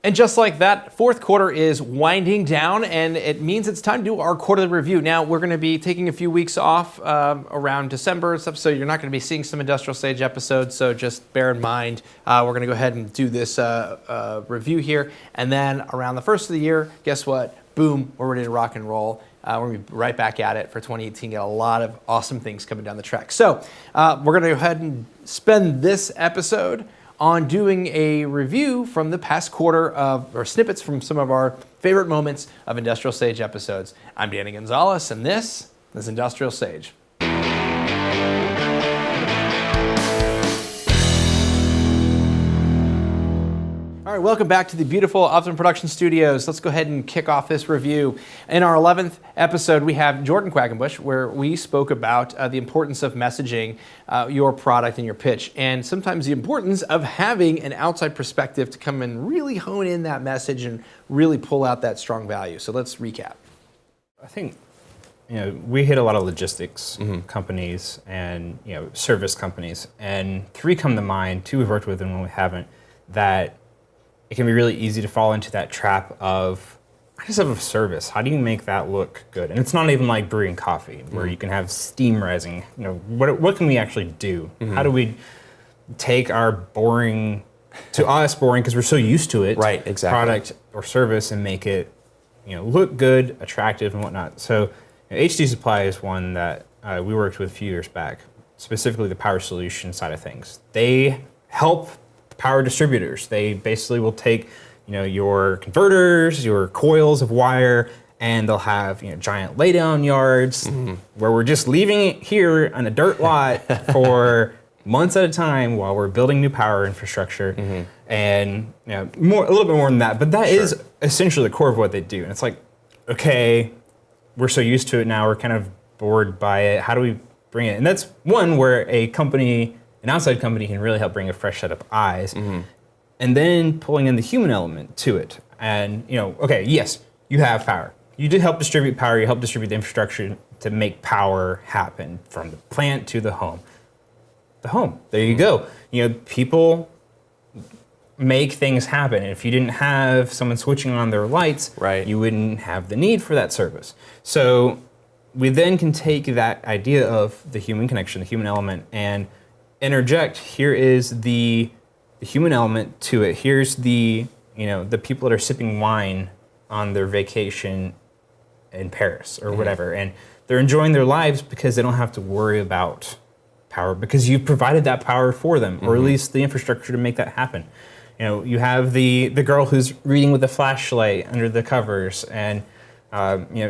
And just like that, fourth quarter is winding down, and it means it's time to do our quarterly review. Now, we're going to be taking a few weeks off around December and stuff, so you're not going to be seeing some Industrial Sage episodes, so just bear in mind, we're going to go ahead and do this review here. And then around the first of the year, guess what? Boom, we're ready to rock and roll. We're going to be right back at it for 2018. Got a lot of awesome things coming down the track. So we're going to go ahead and spend this episode on doing a review from the past quarter or snippets from some of our favorite moments of Industrial Sage episodes. I'm Danny Gonzalez, and this is Industrial Sage. All right, welcome back to the beautiful Optimum Production Studios. Let's go ahead and kick off this review. In our 11th episode, we have Jordan Quackenbush, where we spoke about the importance of messaging your product and your pitch, and sometimes the importance of having an outside perspective to come and really hone in that message and really pull out that strong value. So let's recap. I think we hit a lot of logistics companies and service companies, and three come to mind. Two we've worked with and one we haven't. That it can be really easy to fall into that trap of, I just have a service. How do you make that look good? And it's not even like brewing coffee, where you can have steam rising. What can we actually do? How do we take our boring, to us boring, because we're so used to it, right, exactly, product or service, and make it look good, attractive, and whatnot. So HD Supply is one that we worked with a few years back, specifically the power solution side of things. They help power distributors. They basically will take your converters, your coils of wire, and they'll have giant laydown yards where we're just leaving it here on a dirt lot for months at a time while we're building new power infrastructure, and a little bit more than that. But that is essentially the core of what they do. And it's like, okay, we're so used to it now, we're kind of bored by it. How do we bring it? And that's one where an outside company can really help bring a fresh set of eyes, and then pulling in the human element to it. And okay, yes, you have power. You did help distribute power. You helped distribute the infrastructure to make power happen from the plant to the home. The home, there you go. People make things happen. And if you didn't have someone switching on their lights, you wouldn't have the need for that service. So we then can take that idea of the human connection, the human element, and interject. Here is the human element to it. Here's the people that are sipping wine on their vacation in Paris or whatever, and they're enjoying their lives because they don't have to worry about power, because you've provided that power for them, or at least the infrastructure to make that happen. You have the girl who's reading with a flashlight under the covers, and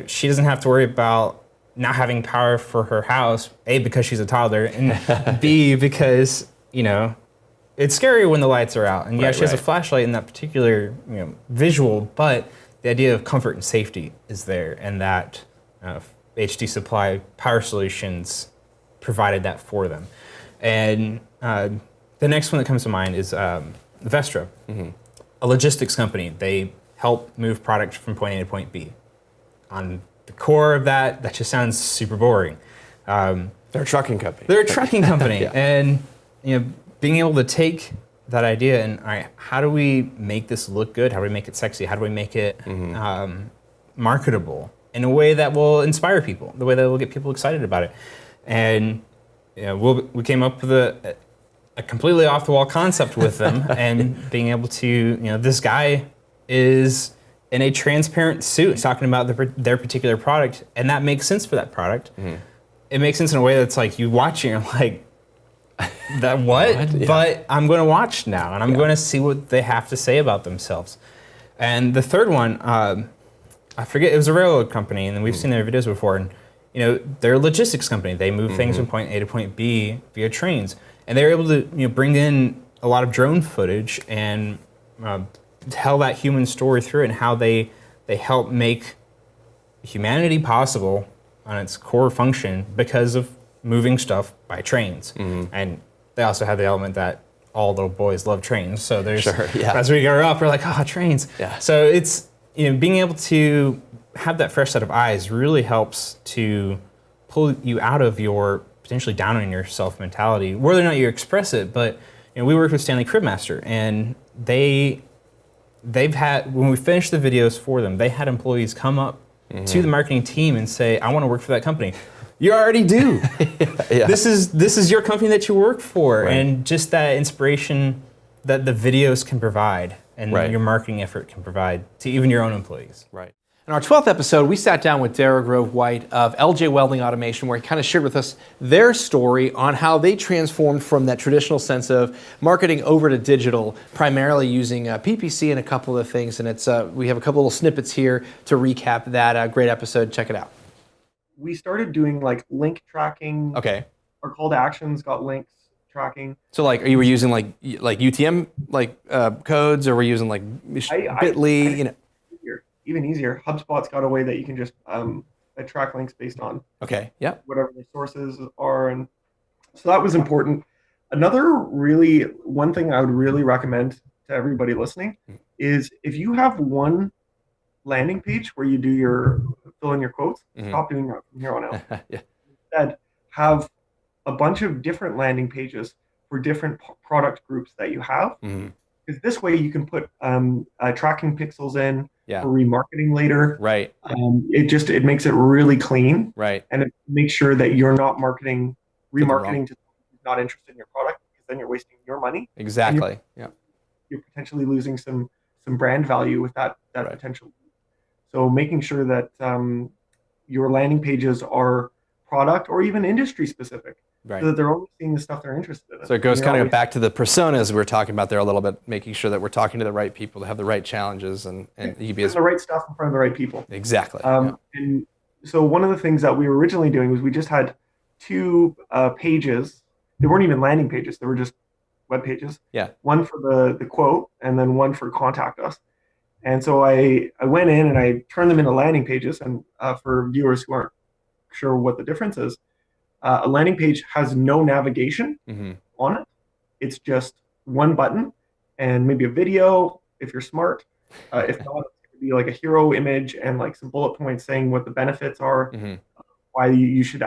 she doesn't have to worry about not having power for her house, A, because she's a toddler, and B, because, it's scary when the lights are out. And she has a flashlight in that particular, visual, but the idea of comfort and safety is there, and that HD Supply Power Solutions provided that for them. And the next one that comes to mind is Vestra, a logistics company. They help move product from point A to point B. On the core of that just sounds super boring. They're a trucking company. They're a trucking company. And being able to take that idea and, all right, how do we make this look good? How do we make it sexy? How do we make it marketable in a way that will inspire people, the way that will get people excited about it? And we came up with a completely off-the-wall concept with them, and being able to, this guy is in a transparent suit talking about their particular product, and that makes sense for that product. It makes sense in a way that's like, you watch it and you're like, that what? Yeah. But I'm going to watch now, and I'm going to see what they have to say about themselves. And the third one, I forget, it was a railroad company, and we've seen their videos before, and they're a logistics company. They move things from point A to point B via trains, and they're able to bring in a lot of drone footage and tell that human story through it, and how they help make humanity possible on its core function because of moving stuff by trains. And they also have the element that all little boys love trains. So there's, as we grow up, we're like, trains. So it's, being able to have that fresh set of eyes really helps to pull you out of your potentially down on yourself mentality, whether or not you express it. But we worked with Stanley Cribmaster, and they when we finished the videos for them, they had employees come up to the marketing team and say, I want to work for that company. You already do. Yeah. This is your company that you work for. Right. And just that inspiration that the videos can provide and Right. your marketing effort can provide to even your own employees. Right. In our 12th episode, we sat down with Dara Grove-White of LJ Welding Automation, where he kind of shared with us their story on how they transformed from that traditional sense of marketing over to digital, primarily using PPC and a couple of things. And it's we have a couple little snippets here to recap that great episode. Check it out. We started doing like link tracking. Okay. Our call to actions got links tracking. So like, you were using like UTM codes, or were you using like Bitly? You know. Even easier. HubSpot's got a way that you can just track links based on whatever the sources are, and so that was important. One thing I would really recommend to everybody listening is if you have one landing page where you do fill in your quotes, stop doing that from here on out. Instead, have a bunch of different landing pages for different product groups that you have, because this way you can put tracking pixels in for remarketing later. Right. It makes it really clean. Right. And it makes sure that you're not remarketing to someone who's not interested in your product, because then you're wasting your money. Exactly. You're potentially losing some brand value with that potential. So making sure that your landing pages are product or even industry specific. Right. So that they're only seeing the stuff they're interested in. So it goes kind of back to the personas we were talking about there a little bit, making sure that we're talking to the right people that have the right challenges and you be the right stuff in front of the right people. Exactly. And so one of the things that we were originally doing was we just had two pages. They weren't even landing pages. They were just web pages. Yeah. One for the quote and then one for contact us. And so I went in and I turned them into landing pages. And for viewers who aren't sure what the difference is, a landing page has no navigation on it. It's just one button and maybe a video if you're smart. If not, it could be like a hero image and like some bullet points saying what the benefits are, why you should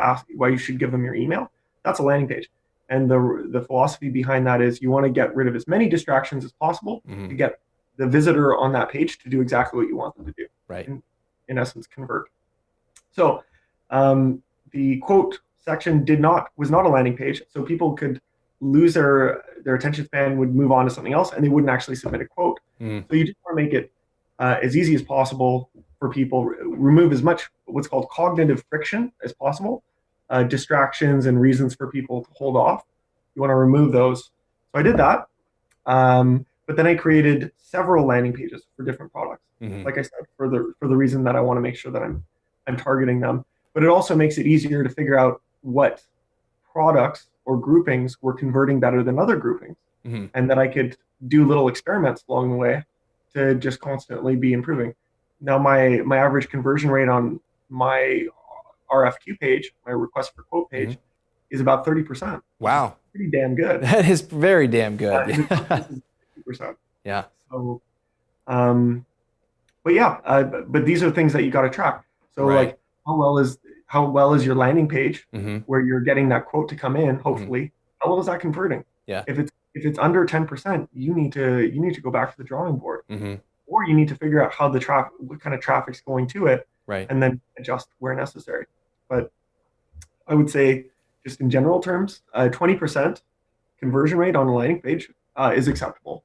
give them your email. That's a landing page. And the philosophy behind that is you want to get rid of as many distractions as possible to get the visitor on that page to do exactly what you want them to do. Right. In essence, convert. So the quote section was not a landing page, so people could lose their attention span, would move on to something else, and they wouldn't actually submit a quote. So you just want to make it as easy as possible for people, remove as much what's called cognitive friction as possible, distractions and reasons for people to hold off. You want to remove those. So I did that, but then I created several landing pages for different products. Like I said, for the reason that I want to make sure that I'm targeting them. But it also makes it easier to figure out what products or groupings were converting better than other groupings, and that I could do little experiments along the way to just constantly be improving. Now my average conversion rate on my RFQ page, my request for quote page, is about 30%. Wow. Pretty damn good. That is very damn good. 50%. Yeah. So, but these are things that you got to track. So like how well is your landing page where you're getting that quote to come in, hopefully, how well is that converting? Yeah. If it's under 10%, you need to go back to the drawing board, or you need to figure out what kind of traffic's going to it, and then adjust where necessary. But I would say, just in general terms, 20% conversion rate on a landing page is acceptable.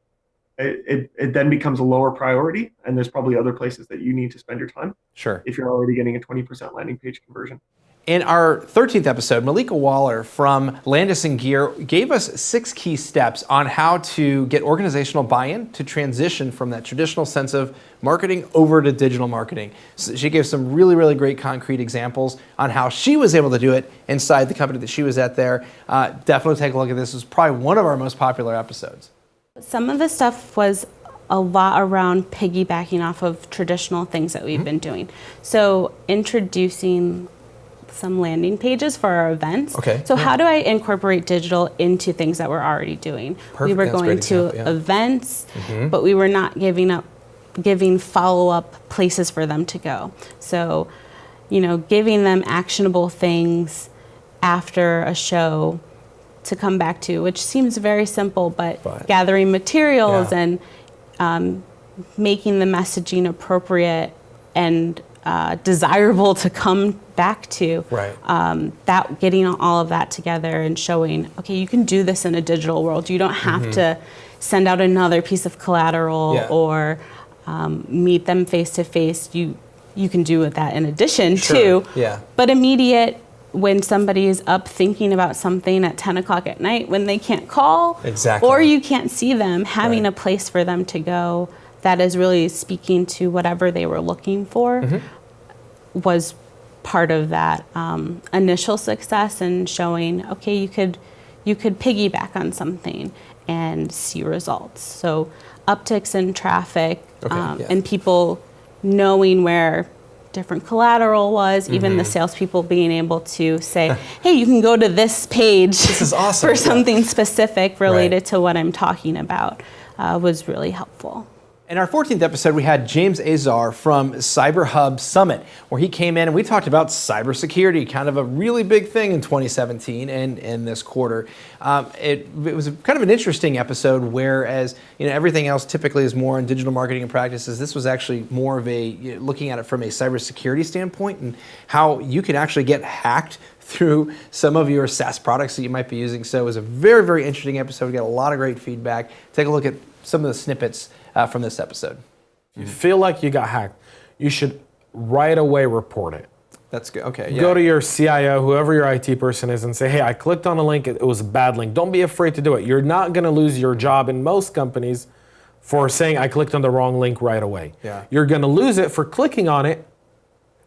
It then becomes a lower priority, and there's probably other places that you need to spend your time. Sure. If you're already getting a 20% landing page conversion. In our 13th episode, Mallika Waller from Landis & Gear gave us 6 key steps on how to get organizational buy-in to transition from that traditional sense of marketing over to digital marketing. So she gave some really, really great concrete examples on how she was able to do it inside the company that she was at there. Definitely take a look at this. It was probably one of our most popular episodes. Some of the stuff was a lot around piggybacking off of traditional things that we've been doing. So introducing some landing pages for our events. Okay. So how do I incorporate digital into things that we're already doing? Perfect. We were That's a going great to example, events, but we were not giving follow-up places for them to go. So, giving them actionable things after a show to come back to, which seems very simple, but gathering materials and making the messaging appropriate and desirable to come back to. Right. That getting all of that together and showing, okay, you can do this in a digital world. You don't have to send out another piece of collateral or meet them face to face. You can do that in addition to. Yeah. But immediate, when somebody is up thinking about something at 10 o'clock at night when they can't call, Exactly. or you can't see them, having a place for them to go that is really speaking to whatever they were looking for was part of that initial success, and showing, okay, you could piggyback on something and see results. So upticks in traffic and people knowing where different collateral was, even the salespeople being able to say, hey, you can go to this page This is awesome. for something specific related to what I'm talking about, was really helpful. In our 14th episode, we had James Azar from Cyber Hub Summit, where he came in and we talked about cybersecurity, kind of a really big thing in 2017 and in this quarter. It was kind of an interesting episode, whereas everything else typically is more on digital marketing and practices. This was actually more of a looking at it from a cybersecurity standpoint and how you can actually get hacked through some of your SaaS products that you might be using. So it was a very, very interesting episode. We got a lot of great feedback. Take a look at some of the snippets from this episode. If you feel like you got hacked, you should right away report it. That's good. Okay. Yeah. Go to your CIO, whoever your IT person is, and say, hey, I clicked on a link, it was a bad link. Don't be afraid to do it. You're not going to lose your job in most companies for saying I clicked on the wrong link right away. Yeah. You're going to lose it for clicking on it,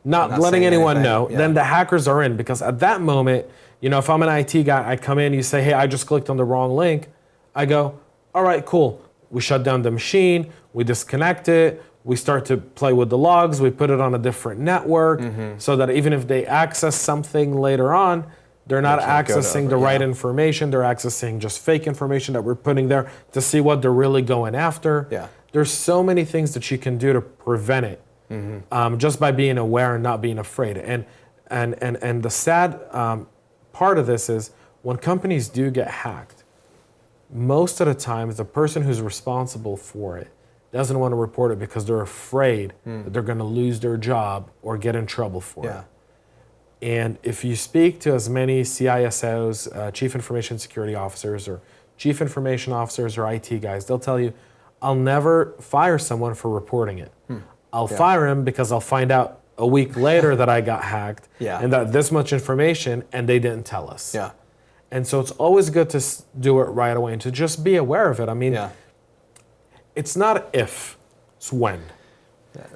not letting saying anyone anything. know. Yeah. Then the hackers are in, because at that moment, if I'm an IT guy, I come in, you say, hey, I just clicked on the wrong link. I go, all right, cool. We shut down the machine, we disconnect it, we start to play with the logs, we put it on a different network so that even if they access something later on, they're not accessing the right information, they're accessing just fake information that we're putting there to see what they're really going after. Yeah. There's so many things that you can do to prevent it just by being aware and not being afraid. And the sad part of this is when companies do get hacked, most of the time, the person who's responsible for it doesn't want to report it because they're afraid that they're going to lose their job or get in trouble for it. And if you speak to as many CISOs, Chief Information Security Officers, or Chief Information Officers or IT guys, they'll tell you, I'll never fire someone for reporting it. I'll fire him because I'll find out a week later that I got hacked and that this much information and they didn't tell us. And so it's always good to do it right away and to just be aware of it. I mean, it's not if, it's when.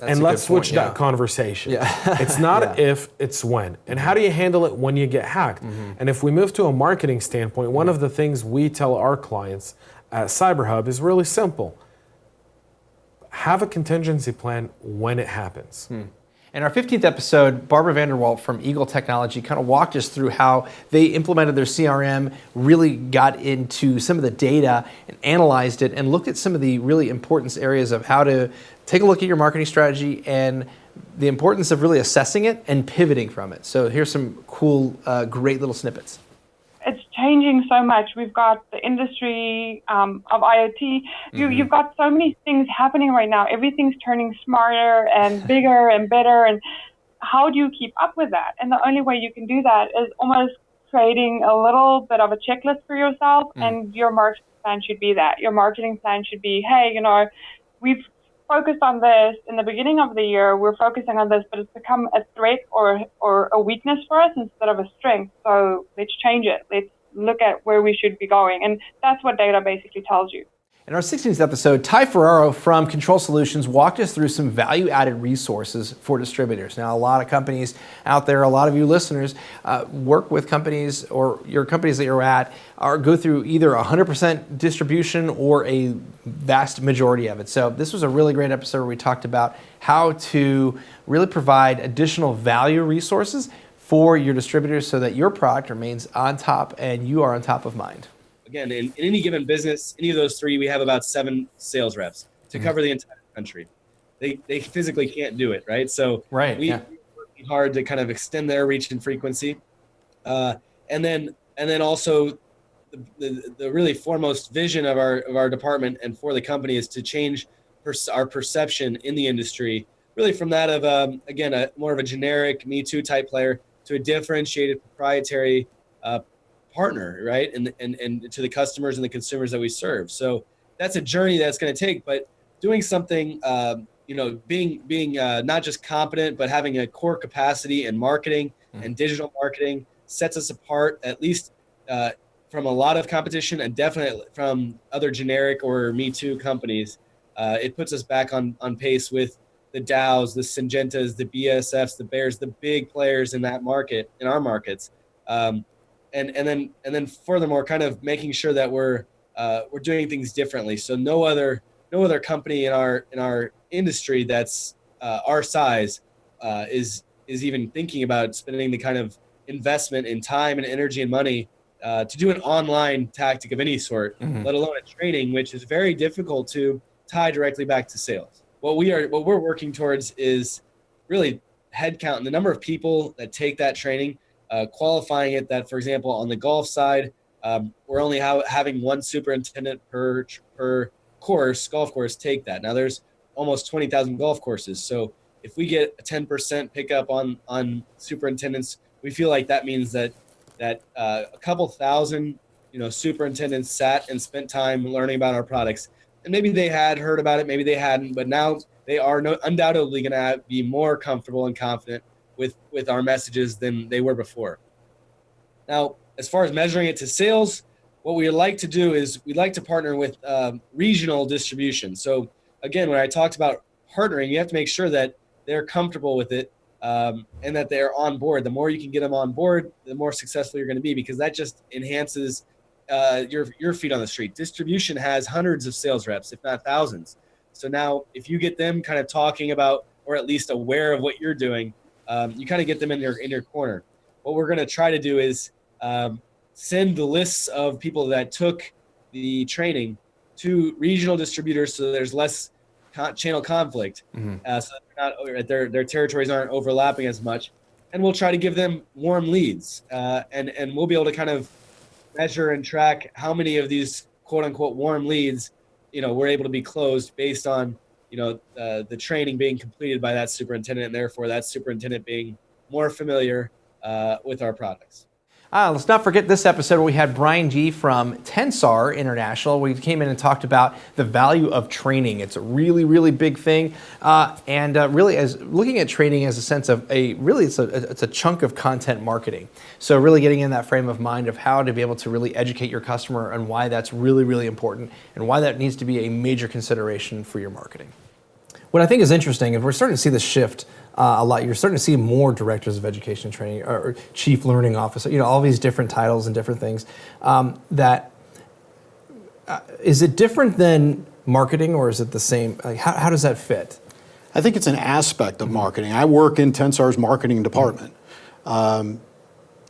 And let's switch that conversation. It's not if, it's when. And how do you handle it when you get hacked? And if we move to a marketing standpoint, one of the things we tell our clients at CyberHub is really simple. Have a contingency plan when it happens. In our 15th episode, Barbara Vander from Eagle Technology kind of walked us through how they implemented their CRM, really got into some of the data and analyzed it and looked at some of the really important areas of how to take a look at your marketing strategy and the importance of really assessing it and pivoting from it. So here's some cool, great little snippets. It's changing so much. We've got the industry of IoT. You've got so many things happening right now. Everything's turning smarter and bigger and better. And how do you keep up with that? And the only way you can do that is almost creating a little bit of a checklist for yourself. And your marketing plan should be that. Your marketing plan should be, hey, we've focused on this in the beginning of the year. We're focusing on this, but it's become a threat or a weakness for us instead of a strength. So let's change it. Let's look at where we should be going. And that's what data basically tells you. In our 16th episode, TyFerraro from Control Solutions walked us through some value-added resources for distributors. Now, a lot of companies out there, a lot of you listeners, work with companies, or your companies that you're at go through either 100% distribution or a vast majority of it. So this was a really great episode where we talked about how to really provide additional value resources for your distributors so that your product remains on top and you are on top of mind. Again, in any given business, any of those three, we have about 7 sales reps to cover the entire country. They physically can't do it, right? So we work hard to kind of extend their reach and frequency. And then also the really foremost vision of our department and for the company is to change our perception in the industry, really from that of, again, more of a generic Me Too type player to a differentiated proprietary partner, right? And to the customers and the consumers that we serve. So that's a journey that's going to take, but doing something, being not just competent, but having a core capacity in marketing and digital marketing sets us apart, at least from a lot of competition and definitely from other generic or Me Too companies. It puts us back on pace with the Dows, the Syngentas, the BSFs, the Bears, the big players in that market, in our markets. And then furthermore, kind of making sure that we're doing things differently. So no other company in our industry that's our size is even thinking about spending the kind of investment in time and energy and money to do an online tactic of any sort, let alone a training, which is very difficult to tie directly back to sales. What we're working towards is really headcount and the number of people that take that training, qualifying it that, for example, on the golf side, we're only having one superintendent per golf course take that. Now there's almost 20,000 golf courses. So if we get a 10% pickup on superintendents, we feel like that means that a couple thousand, superintendents sat and spent time learning about our products. And maybe they had heard about it, maybe they hadn't, but now they are undoubtedly going to be more comfortable and confident with our messages than they were before. Now, as far as measuring it to sales, what we like to do is we'd like to partner with regional distribution. So again, when I talked about partnering, you have to make sure that they're comfortable with it and that they're on board. The more you can get them on board, the more successful you're going to be, because that just enhances your feet on the street. Distribution has hundreds of sales reps, if not thousands. So now if you get them kind of talking about, or at least aware of what you're doing, you kind of get them in your corner. What we're going to try to do is send the lists of people that took the training to regional distributors so there's less channel conflict. So their territories aren't overlapping as much. And we'll try to give them warm leads. And we'll be able to kind of measure and track how many of these quote unquote warm leads, we're able to be closed based on, the training being completed by that superintendent, and therefore that superintendent being more familiar with our products. Let's not forget this episode where we had Brine G from Tensar International. We came in and talked about the value of training. It's a really, really big thing. And really as looking at training as a sense of it's a chunk of content marketing. So really getting in that frame of mind of how to be able to really educate your customer and why that's really, really important and why that needs to be a major consideration for your marketing. What I think is interesting is we're starting to see this shift a lot. You're starting to see more directors of education training or chief learning officer, all these different titles and different things. Is it different than marketing, or is it the same? How does that fit? I think it's an aspect of marketing. I work in Tensar's marketing department.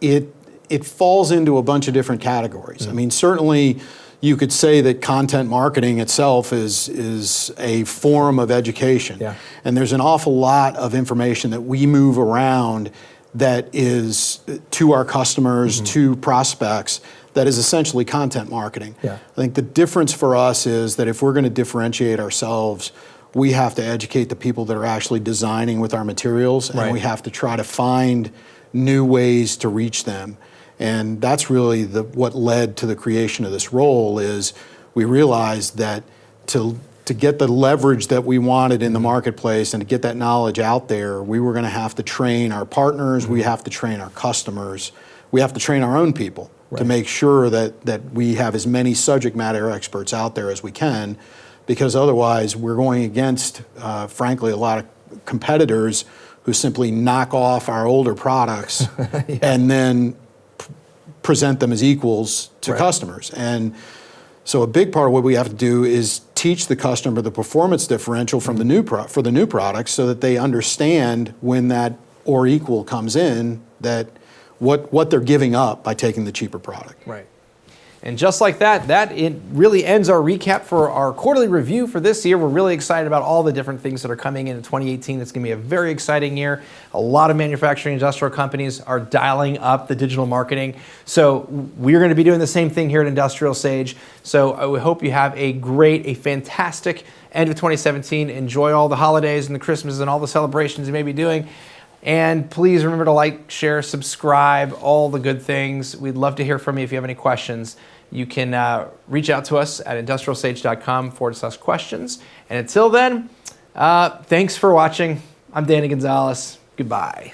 It falls into a bunch of different categories. I mean, certainly you could say that content marketing itself is a form of education. Yeah. And there's an awful lot of information that we move around that is to our customers, to prospects, that is essentially content marketing. Yeah. I think the difference for us is that if we're going to differentiate ourselves, we have to educate the people that are actually designing with our materials, and we have to try to find new ways to reach them. And that's really what led to the creation of this role. Is we realized that to get the leverage that we wanted in the marketplace and to get that knowledge out there, we were going to have to train our partners, we have to train our customers, we have to train our own people to make sure that we have as many subject matter experts out there as we can, because otherwise we're going against, frankly, a lot of competitors who simply knock off our older products and then present them as equals to customers. And so a big part of what we have to do is teach the customer the performance differential from the new for the new products, so that they understand when that or equal comes in, that what they're giving up by taking the cheaper product. Right. And just like that, it really ends our recap for our quarterly review for this year. We're really excited about all the different things that are coming in 2018. It's going to be a very exciting year. A lot of manufacturing industrial companies are dialing up the digital marketing. So we're going to be doing the same thing here at IndustrialSage. So we hope you have a fantastic end of 2017. Enjoy all the holidays and the Christmases and all the celebrations you may be doing. And please remember to like, share, subscribe, all the good things. We'd love to hear from you if you have any questions. You can reach out to us at industrialsage.com/questions. And until then, thanks for watching. I'm Danny Gonzalez. Goodbye.